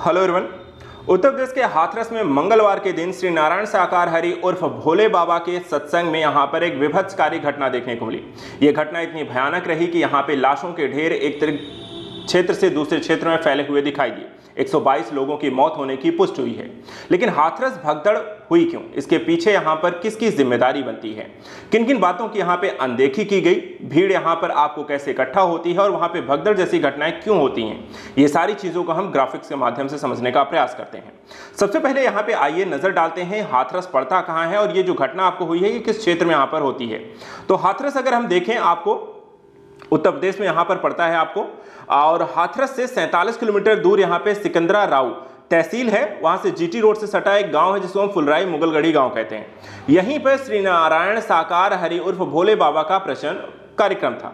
Hello everyone. Uttar Pradesh के हाथरस में मंगलवार के दिन श्री नारायण साकार हरि उर्फ भोले बाबा के सत्संग में यहां पर एक विभत्सकारी घटना देखने को मिली। यह घटना इतनी भयानक रही कि यहां पे लाशों के ढेर एक क्षेत्र से दूसरे क्षेत्र में फैले हुए दिखाई दिए। 122 लोगों की मौत होने की पुष्टि हुई है। लेकिन हाथरस भगदड़ हुई क्यों? इसके पीछे यहां पर किसकी जिम्मेदारी बनती है? किन किन बातों की यहां पे अनदेखी की गई? भीड़ यहां पर आपको कैसे इकट्ठा होती है और वहां पे भगदड़ जैसी घटनाएं क्यों होती हैं? ये सारी चीजों को हम ग्राफिक्स के माध्यम से समझने का प्रयास करते हैं। सबसे पहले यहां पे आइए नजर डालते हैं हाथरस पड़ता कहां है और ये जो घटना आपको हुई है ये किस क्षेत्र में यहां पर होती है। तो हाथरस अगर हम देखें आपको उत्तर प्रदेश में यहां पर पड़ता है आपको, और हाथरस से 47 किलोमीटर दूर यहां पे सिकंदरा राव तहसील है। वहां से जीटी रोड से सटा एक गांव है जिसको हम फुलराई मुगलगढ़ी गांव कहते हैं। यहीं पर श्री नारायण साकार हरि उर्फ भोले बाबा का प्रवचन कार्यक्रम था।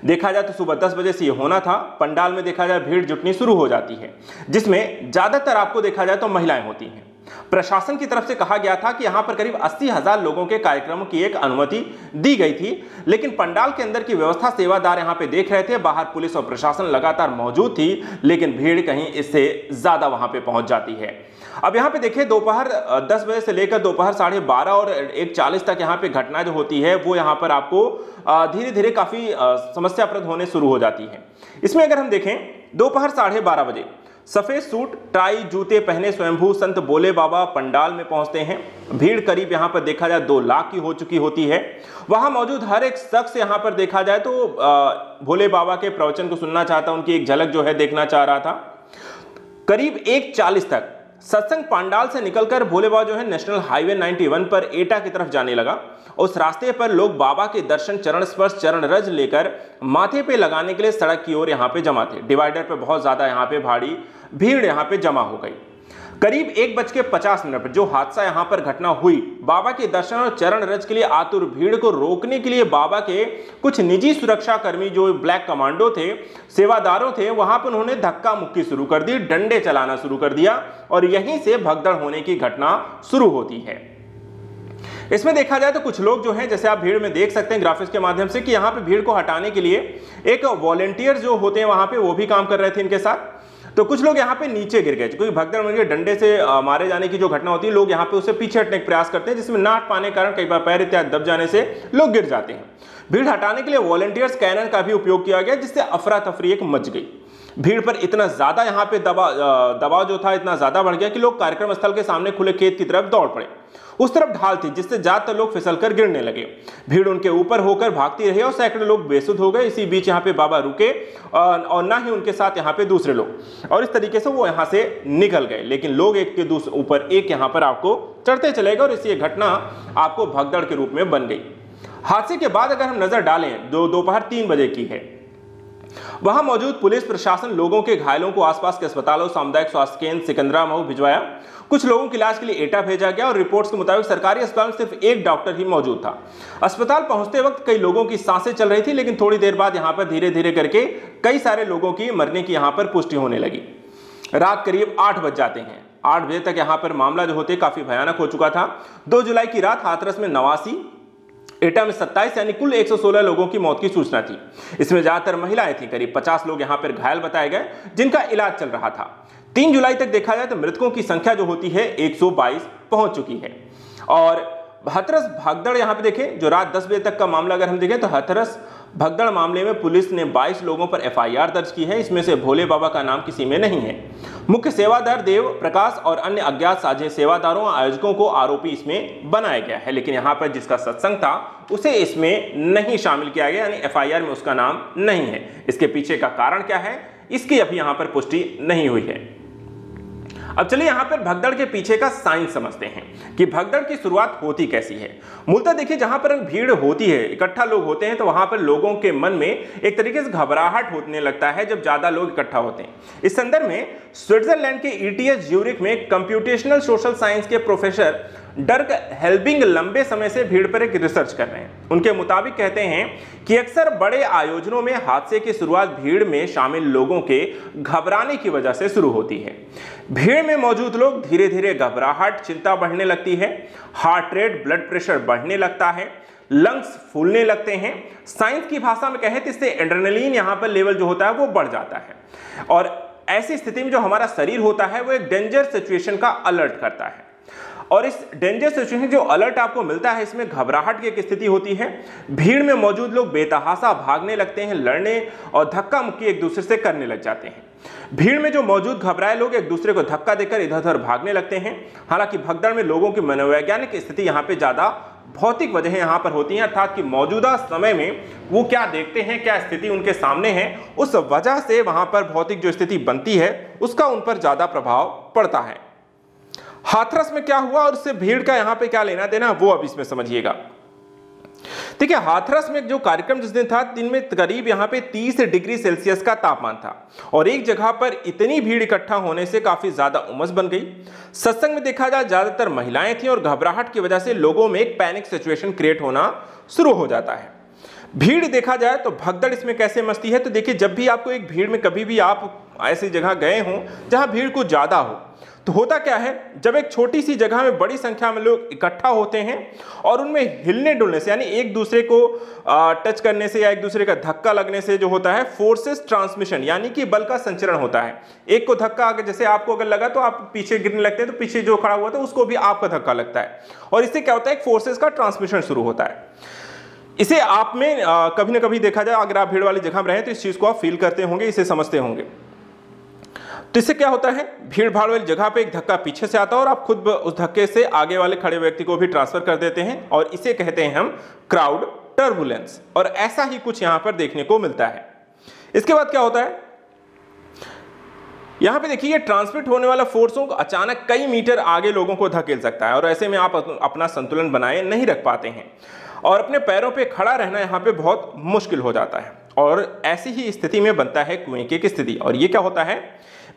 देखा जाए तो सुबह 10 बजे से ये होना था। पंडाल में देखा जाए भीड़ जुटनी शुरू हो जाती है, जिसमें ज्यादातर आपको देखा जाए तो महिलाएं होती हैं। प्रशासन की तरफ से कहा गया था कि यहां पर करीब 80,000 लोगों के कार्यक्रम की एक अनुमति दी गई थी, लेकिन पंडाल के अंदर की व्यवस्था सेवादार यहां पे देख रहे थे। बाहर पुलिस और प्रशासन लगातार मौजूद थी, लेकिन भीड़ कहीं इससे ज्यादा वहां पे पहुंच जाती है। अब यहां पे देखिए दोपहर 10 बजे से लेकर दोपहर 12:30 और 1:40 तक यहां पे घटना जो होती है वो यहां पर आपको धीरे धीरे काफी समस्याप्रद होने शुरू हो जाती है। इसमें अगर हम देखें दोपहर 12:30 बजे सफेद सूट टाई जूते पहने स्वयंभू संत भोले बाबा पंडाल में पहुंचते हैं। भीड़ करीब यहां पर देखा जाए 2 लाख की हो चुकी होती है। वहां मौजूद हर एक शख्स यहां पर देखा जाए तो भोले बाबा के प्रवचन को सुनना चाहता, उनकी एक झलक जो है देखना चाह रहा था। करीब 1:40 तक सत्संग पंडाल से निकलकर भोले बाबा जो है नेशनल हाईवे 91 पर एटा की तरफ जाने लगा। उस रास्ते पर लोग बाबा के दर्शन चरण स्पर्श चरण रज लेकर माथे पे लगाने के लिए सड़क की ओर यहां पे जमा थे। डिवाइडर पे बहुत ज्यादा यहां पे भारी भीड़ यहां पे जमा हो गई। करीब 1:50 पर जो हादसा यहां पर घटना हुई, बाबा के दर्शन और चरण रज के लिए आतुर भीड़ को रोकने के लिए बाबा के कुछ निजी सुरक्षा कर्मी जो ब्लैक कमांडो थे, सेवादारों थे, वहां पर उन्होंने धक्का मुक्की शुरू कर दी, डंडे चलाना शुरू कर दिया और यहीं से भगदड़ होने की घटना शुरू होती है। इसमें देखा जाए तो कुछ लोग जो हैं, जैसे आप भीड़ में देख सकते हैं ग्राफिक्स के माध्यम से, कि यहां पे भीड़ को हटाने के लिए एक वॉलंटियर जो होते हैं वहां पे वो भी काम कर रहे थे इनके साथ। तो कुछ लोग यहाँ पे नीचे गिर गए, क्योंकि भगदड़ में डंडे से मारे जाने की जो घटना होती है, लोग यहाँ पे उसे पीछे हटने का प्रयास करते हैं, जिसमें ना हट पाने के कारण कई बार पैर इत्यादि दब जाने से लोग गिर जाते हैं। भीड़ हटाने के लिए वॉलंटियर्स कैनन का भी उपयोग किया गया, जिससे अफरा तफरी एक मच गई। भीड़ पर इतना ज्यादा यहाँ पे दबाव जो था इतना ज्यादा बढ़ गया कि लोग कार्यक्रम स्थल के सामने खुले खेत की तरफ दौड़ पड़े। उस तरफ ढाल थी, जिससे ज्यादातर लोग फिसलकर गिरने लगे। भीड़ उनके ऊपर होकर भागती रही और सैकड़ों लोग बेसुध हो गए। इसी बीच यहाँ पे बाबा रुके और ना ही उनके साथ यहाँ पे दूसरे लोग, और इस तरीके से वो यहाँ से निकल गए। लेकिन लोग एक के ऊपर एक यहाँ पर आपको चढ़ते चले गए और इसी घटना आपको भगदड़ के रूप में बन गई। हादसे के बाद अगर हम नजर डालें जो दोपहर 3 बजे की है, वहां मौजूद पुलिस प्रशासन लोगों के घायलों को आसपास के अस्पतालों, सामुदायिक स्वास्थ्य केंद्र सिकंदरा मऊ भिजवाया। कुछ लोगों के इलाज के लिए एटा भेजा गया और रिपोर्ट्स के मुताबिक सरकारी अस्पताल में सिर्फ एक डॉक्टर ही मौजूद था। अस्पताल पहुंचते वक्त कई लोगों की सांसें चल रही थी, लेकिन थोड़ी देर बाद यहां पर धीरे धीरे करके कई सारे लोगों की मरने की यहां पर पुष्टि होने लगी। रात करीब 8 बज जाते हैं। 8 बजे तक यहां पर मामला जो होते काफी भयानक हो चुका था। 2 जुलाई की रात हाथरस में 89, एटा में 27 यानी कुल 116 लोगों की मौत की सूचना थी। इसमें ज्यादातर महिलाएं थी। करीब 50 लोग यहां पर घायल बताए गए, जिनका इलाज चल रहा था। 3 जुलाई तक देखा जाए तो मृतकों की संख्या जो होती है 122 पहुंच चुकी है। और हाथरस भगदड़ यहां पे देखें, जो रात 10 बजे तक का मामला अगर हम देखें तो हाथरस भगदड़ मामले में पुलिस ने 22 लोगों पर FIR दर्ज की है। इसमें से भोले बाबा का नाम किसी में नहीं है। मुख्य सेवादार देव प्रकाश और अन्य अज्ञात साझे सेवादारों और आयोजकों को आरोपी इसमें बनाया गया है, लेकिन यहां पर जिसका सत्संग था उसे इसमें नहीं शामिल किया गया, यानी FIR में उसका नाम नहीं है। इसके पीछे का कारण क्या है, इसकी अभी यहां पर पुष्टि नहीं हुई है। अब चलिए यहां पर भगदड़ के पीछे का साइंस समझते हैं कि भगदड़ की शुरुआत होती कैसी है। मूलतः देखिए, जहां पर भीड़ होती है, इकट्ठा लोग होते हैं, तो वहां पर लोगों के मन में एक तरीके से घबराहट होने लगता है जब ज्यादा लोग इकट्ठा होते हैं। इस संदर्भ में स्विट्जरलैंड के ETH ज्यूरिख में कंप्यूटेशनल सोशल साइंस के प्रोफेसर डर्क हेल्बिंग लंबे समय से भीड़ पर एक रिसर्च कर रहे हैं। उनके मुताबिक कहते हैं कि अक्सर बड़े आयोजनों में हादसे की शुरुआत भीड़ में शामिल लोगों के घबराने की वजह से शुरू होती है। भीड़ में मौजूद लोग धीरे धीरे घबराहट, चिंता बढ़ने लगती है, हार्ट रेट, ब्लड प्रेशर बढ़ने लगता है, लंग्स फूलने लगते हैं। साइंस की भाषा में कहें तो इससे एड्रेनलिन यहां पर लेवल जो होता है वो बढ़ जाता है। और ऐसी स्थिति में जो हमारा शरीर होता है वो एक डेंजर सिचुएशन का अलर्ट करता है। और इस डेंजर सिचुएशन जो अलर्ट आपको मिलता है, इसमें घबराहट की एक स्थिति होती है। भीड़ में मौजूद लोग बेतहाशा भागने लगते हैं, लड़ने और धक्का मुक्की एक दूसरे से करने लग जाते हैं। भीड़ में जो मौजूद घबराए लोग एक दूसरे को धक्का देकर इधर उधर भागने लगते हैं। हालांकि भगदड़ में लोगों की मनोवैज्ञानिक स्थिति यहाँ पे ज्यादा भौतिक वजह यहाँ पर होती हैं, अर्थात कि मौजूदा समय में वो क्या देखते हैं, क्या स्थिति उनके सामने है, उस वजह से वहां पर भौतिक जो स्थिति बनती है उसका उन पर ज्यादा प्रभाव पड़ता है। हाथरस में क्या हुआ और उससे भीड़ का यहां पे क्या लेना देना, वो अब इसमें समझिएगा। देखिए, हाथरस में जो कार्यक्रम जिस दिन था, दिन में करीब यहां पे 30 डिग्री सेल्सियस का तापमान था और एक जगह पर इतनी भीड़ इकट्ठा होने से काफी ज्यादा उमस बन गई। सत्संग में देखा जाए ज्यादातर महिलाएं थी और घबराहट की वजह से लोगों में एक पैनिक सिचुएशन क्रिएट होना शुरू हो जाता है। भीड़ देखा जाए तो भगदड़ इसमें कैसे मचती है, तो देखिए, जब भी आपको एक भीड़ में कभी भी आप ऐसी जगह गए हों जहां भीड़ कुछ ज्यादा हो, तो होता क्या है, जब एक छोटी सी जगह में बड़ी संख्या में लोग इकट्ठा होते हैं और उनमें हिलने डुलने से, यानी एक दूसरे को टच करने से या एक दूसरे का धक्का लगने से जो होता है फोर्सेस ट्रांसमिशन, यानी कि बल का संचरण होता है। एक को धक्का अगर जैसे आपको अगर लगा तो आप पीछे गिरने लगते हैं, तो पीछे जो खड़ा हुआ था उसको भी आपका धक्का लगता है और इससे क्या होता है, एक फोर्सेस का ट्रांसमिशन शुरू होता है। इसे आप में कभी ना कभी देखा जाए, अगर आप भीड़ वाली जगह में रहे तो इस चीज को आप फील करते होंगे, इसे समझते होंगे। तो इससे क्या होता है, भीड़ भाड़ वाली जगह पे एक धक्का पीछे से आता है और आप खुद उस धक्के से आगे वाले खड़े व्यक्ति को भी ट्रांसफर कर देते हैं और इसे कहते हैं हम क्राउड टर्बुलेंस। और ऐसा ही कुछ यहां पर देखने को मिलता है। इसके बाद क्या होता है, यहां पे देखिए, ट्रांसमिट होने वाला फोर्सों को अचानक कई मीटर आगे लोगों को धकेल सकता है और ऐसे में आप अपना संतुलन बनाए नहीं रख पाते हैं और अपने पैरों पे खड़ा रहना यहाँ पे बहुत मुश्किल हो जाता है। और ऐसी ही स्थिति में बनता है कुएं की स्थिति। और ये क्या होता है,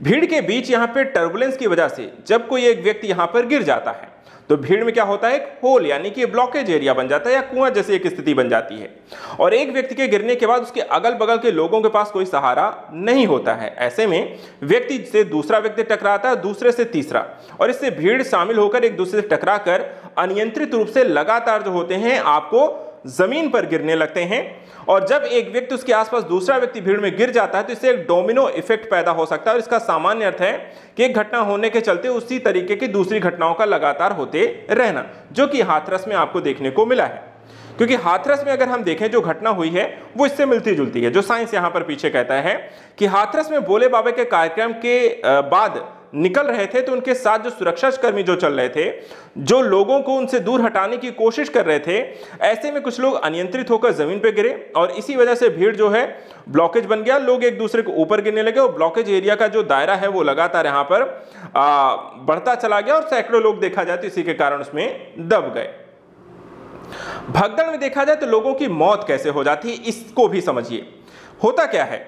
भीड़ के बीच यहाँ पे टर्बुलेंस की वजह से जब कोई एक व्यक्ति यहाँ पर गिर जाता है तो भीड़ में क्या होता है, एक होल यानी कि ब्लॉकेज एरिया बन जाता है या कुआं जैसी एक स्थिति बन जाती है। और एक व्यक्ति के गिरने के बाद उसके अगल बगल के लोगों के पास कोई सहारा नहीं होता है। ऐसे में व्यक्ति से दूसरा व्यक्ति टकराता है, दूसरे से तीसरा, और इससे भीड़ शामिल होकर एक दूसरे से टकरा कर अनियंत्रित रूप से लगातार जो होते हैं आपको जमीन पर गिरने लगते हैं। और जब एक व्यक्ति उसके आसपास दूसरा व्यक्ति भीड़ में गिर जाता है तो इससे एक डोमिनो इफेक्ट पैदा हो सकता है और इसका सामान्य अर्थ है कि एक घटना होने के चलते उसी तरीके की दूसरी घटनाओं का लगातार होते रहना, जो कि हाथरस में आपको देखने को मिला है। क्योंकि हाथरस में अगर हम देखें जो घटना हुई है वो इससे मिलती जुलती है। जो साइंस यहां पर पीछे कहता है कि हाथरस में भोले बाबा के कार्यक्रम के बाद निकल रहे थे तो उनके साथ जो सुरक्षा कर्मी जो चल रहे थे, जो लोगों को उनसे दूर हटाने की कोशिश कर रहे थे, ऐसे में कुछ लोग अनियंत्रित होकर जमीन पे गिरे और इसी वजह से भीड़ जो है ब्लॉकेज बन गया। लोग एक दूसरे को ऊपर गिरने लगे और ब्लॉकेज एरिया का जो दायरा है वो लगातार यहाँ पर बढ़ता चला गया और सैकड़ों लोग देखा जाए तो इसी के कारण उसमें दब गए। भगदड़ में देखा जाए तो लोगों की मौत कैसे हो जाती है, इसको भी समझिए। होता क्या है,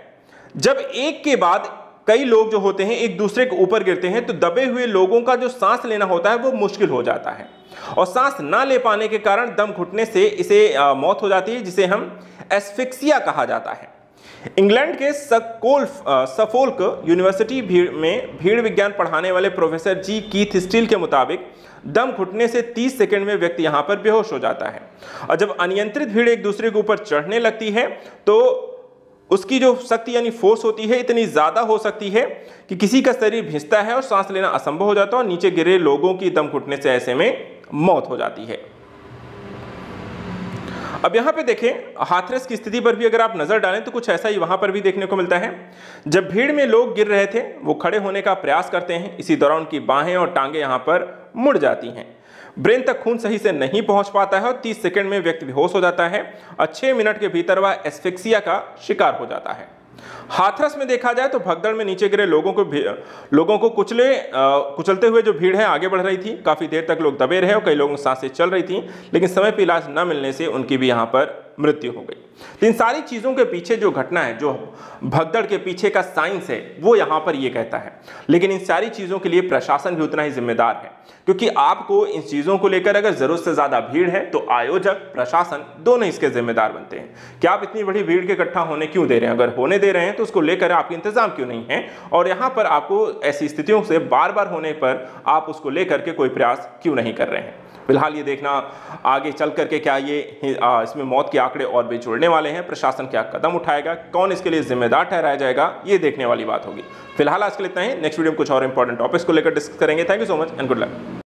जब एक के बाद कई लोग जो होते हैं एक दूसरे के ऊपर गिरते हैं तो दबे हुए लोगों का जो सांस लेना होता है वो मुश्किल हो जाता है और सांस ना ले पाने के कारण दम घुटने से इसे मौत हो जाती है, जिसे हम एस्फिक्सिया कहा जाता है। इंग्लैंड के सफोल्क यूनिवर्सिटी में भीड़ विज्ञान पढ़ाने वाले प्रोफेसर जी कीथ स्टील के मुताबिक दम घुटने से 30 सेकंड में व्यक्ति यहां पर बेहोश हो जाता है और जब अनियंत्रित भीड़ एक दूसरे के ऊपर चढ़ने लगती है तो उसकी जो शक्ति यानी फोर्स होती है इतनी ज्यादा हो सकती है कि किसी का शरीर भिंचता है और सांस लेना असंभव हो जाता है और नीचे गिरे लोगों की दम घुटने से ऐसे में मौत हो जाती है। अब यहां पे देखें, हाथरस की स्थिति पर भी अगर आप नजर डालें तो कुछ ऐसा ही वहां पर भी देखने को मिलता है। जब भीड़ में लोग गिर रहे थे वो खड़े होने का प्रयास करते हैं, इसी दौरान उनकी बाहें और टांगे यहां पर मुड़ जाती हैं, ब्रेन तक खून सही से नहीं पहुंच पाता है और 30 सेकंड में व्यक्ति बेहोश हो जाता है और 6 मिनट के भीतर वह एस्फिक्सिया का शिकार हो जाता है। हाथरस में देखा जाए तो भगदड़ में नीचे गिरे लोगों को कुचलते हुए जो भीड़ है आगे बढ़ रही थी। काफी देर तक लोग दबे रहे और कई लोगों की सांसें चल रही थी, लेकिन समय पर इलाज न मिलने से उनकी भी यहाँ पर मृत्यु हो गई। तो इन सारी चीजों के पीछे जो घटना है, जो भगदड़ के पीछे का साइंस है, वो यहाँ पर ये कहता है। लेकिन इन सारी चीजों के लिए प्रशासन भी उतना ही जिम्मेदार है, क्योंकि आपको इन चीजों को लेकर अगर जरूरत से ज्यादा भीड़ है तो आयोजक प्रशासन दोनों इसके जिम्मेदार बनते हैं कि आप इतनी बड़ी भीड़ के इकट्ठा होने क्यों दे रहे हैं। अगर होने दे रहे हैं तो उसको लेकर आपके इंतजाम क्यों नहीं है, और यहाँ पर आपको ऐसी स्थितियों से बार बार होने पर आप उसको लेकर के कोई प्रयास क्यों नहीं कर रहे हैं। फिलहाल ये देखना आगे चल करके क्या ये इसमें मौत के आंकड़े और भी जुड़ने वाले हैं, प्रशासन क्या कदम उठाएगा, कौन इसके लिए जिम्मेदार ठहराया जाएगा, ये देखने वाली बात होगी। फिलहाल आज के लिए इतना ही। नेक्स्ट वीडियो में कुछ और इंपॉर्टेंट टॉपिक्स को लेकर डिस्कस करेंगे। Thank you so much and good luck.